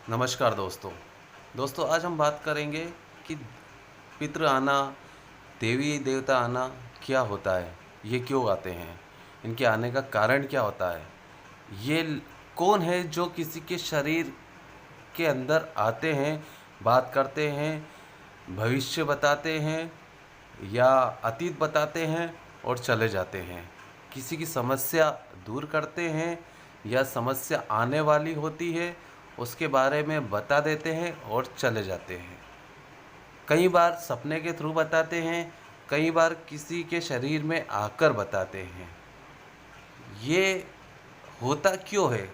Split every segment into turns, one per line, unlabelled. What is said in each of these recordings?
नमस्कार दोस्तों। आज हम बात करेंगे कि पितृ आना, देवी देवता आना क्या होता है? ये क्यों आते हैं? इनके आने का कारण क्या होता है? ये कौन है जो किसी के शरीर के अंदर आते हैं, बात करते हैं, भविष्य बताते हैं या अतीत बताते हैं और चले जाते हैं? किसी की समस्या दूर करते हैं या समस्या आने वाली होती है उसके बारे में बता देते हैं और चले जाते हैं। कई बार सपने के थ्रू बताते हैं, कई बार किसी के शरीर में आकर बताते हैं। ये होता क्यों है?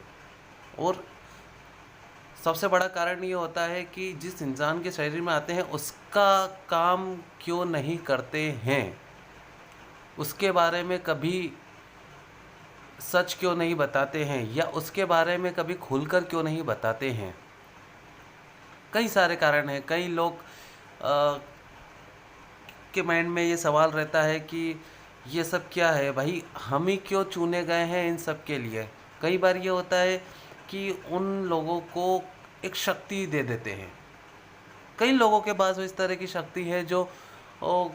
और सबसे बड़ा कारण ये होता है कि जिस इंसान के शरीर में आते हैं उसका काम क्यों नहीं करते हैं? उसके बारे में कभी सच क्यों नहीं बताते हैं या उसके बारे में कभी खुलकर क्यों नहीं बताते हैं? कई सारे कारण हैं। कई लोग के माइंड में ये सवाल रहता है कि ये सब क्या है भाई, हम ही क्यों चुने गए हैं इन सब के लिए। कई बार ये होता है कि उन लोगों को एक शक्ति दे देते हैं। कई लोगों के पास इस तरह की शक्ति है जो ओ,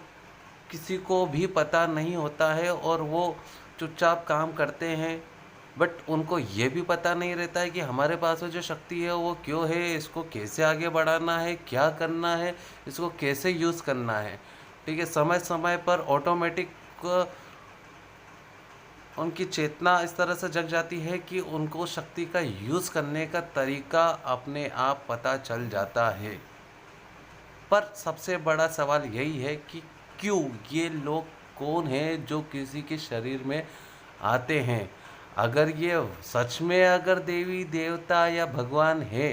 किसी को भी पता नहीं होता है और वो चुपचाप काम करते हैं। बट उनको ये भी पता नहीं रहता है कि हमारे पास वो जो शक्ति है वो क्यों है, इसको कैसे आगे बढ़ाना है, क्या करना है, इसको कैसे यूज़ करना है। ठीक है, समय समय पर ऑटोमेटिक उनकी चेतना इस तरह से जग जाती है कि उनको शक्ति का यूज़ करने का तरीका अपने आप पता चल जाता है। पर सबसे बड़ा सवाल यही है कि क्यों ये लोग कौन हैं जो किसी के शरीर में आते हैं? अगर ये सच में अगर देवी देवता या भगवान है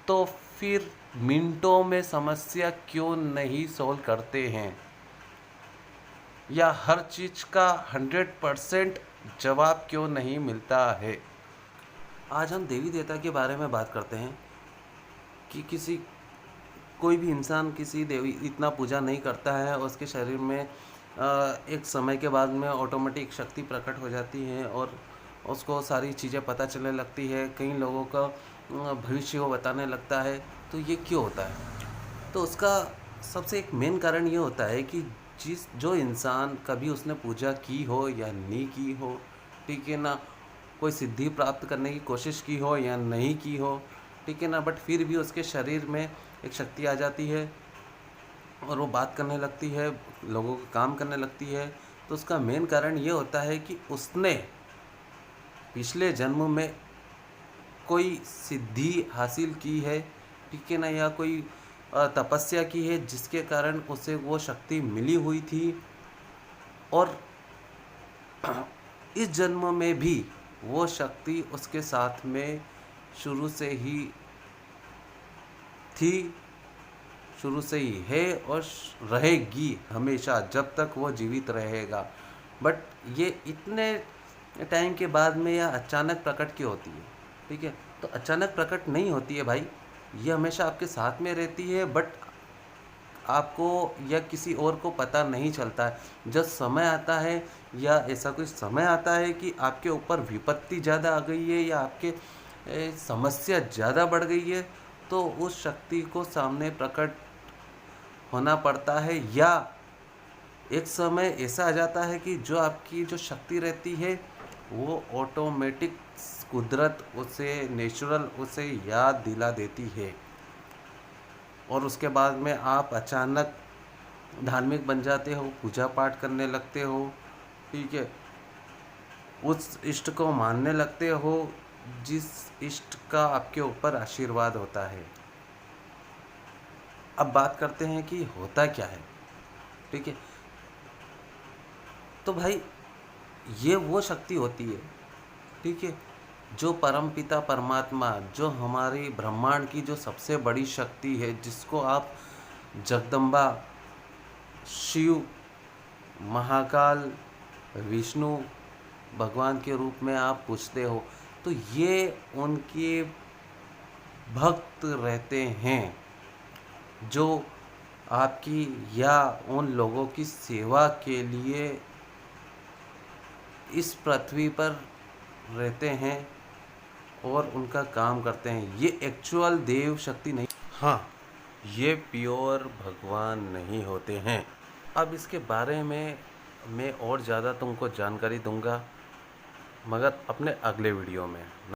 तो फिर मिनटों में समस्या क्यों नहीं सॉल्व करते हैं या हर चीज़ का 100% जवाब क्यों नहीं मिलता है? आज हम देवी देवता के बारे में बात करते हैं कि कोई भी इंसान किसी देवी इतना पूजा नहीं करता है, उसके शरीर में एक समय के बाद में ऑटोमेटिक शक्ति प्रकट हो जाती है और उसको सारी चीज़ें पता चलने लगती है। कई लोगों का भविष्य वो बताने लगता है। तो ये क्यों होता है? तो उसका सबसे एक मेन कारण ये होता है कि जो इंसान कभी उसने पूजा की हो या नहीं की हो, ठीक है ना, कोई सिद्धि प्राप्त करने की कोशिश की हो या नहीं की हो, ठीक है ना, बट फिर भी उसके शरीर में एक शक्ति आ जाती है और वो बात करने लगती है, लोगों का काम करने लगती है। तो उसका मेन कारण ये होता है कि उसने पिछले जन्म में कोई सिद्धि हासिल की है, ठीक है ना, या कोई तपस्या की है जिसके कारण उसे वो शक्ति मिली हुई थी और इस जन्म में भी वो शक्ति उसके साथ में शुरू से ही थी, शुरू से ही है और रहेगी हमेशा जब तक वो जीवित रहेगा। बट ये इतने टाइम के बाद में या अचानक प्रकट क्यों होती है? ठीक है, तो अचानक प्रकट नहीं होती है भाई, ये हमेशा आपके साथ में रहती है बट आपको या किसी और को पता नहीं चलता है। जब समय आता है या ऐसा कोई समय आता है कि आपके ऊपर विपत्ति ज़्यादा आ गई है या आपके समस्या ज़्यादा बढ़ गई है, तो उस शक्ति को सामने प्रकट होना पड़ता है। या एक समय ऐसा आ जाता है कि जो आपकी जो शक्ति रहती है वो ऑटोमेटिक कुदरत उसे नेचुरल उसे याद दिला देती है और उसके बाद में आप अचानक धार्मिक बन जाते हो, पूजा पाठ करने लगते हो, ठीक है, उस इष्ट को मानने लगते हो जिस इष्ट का आपके ऊपर आशीर्वाद होता है। अब बात करते हैं कि होता क्या है, ठीक है। तो भाई ये वो शक्ति होती है, ठीक है, जो परमपिता परमात्मा, जो हमारी ब्रह्मांड की जो सबसे बड़ी शक्ति है, जिसको आप जगदम्बा, शिव, महाकाल, विष्णु भगवान के रूप में आप पूछते हो, तो ये उनके भक्त रहते हैं जो आपकी या उन लोगों की सेवा के लिए इस पृथ्वी पर रहते हैं और उनका काम करते हैं। ये एक्चुअल देव शक्ति नहीं, हाँ, ये प्योर भगवान नहीं होते हैं। अब इसके बारे में मैं और ज़्यादा तुमको जानकारी दूंगा, मगर अपने अगले वीडियो में।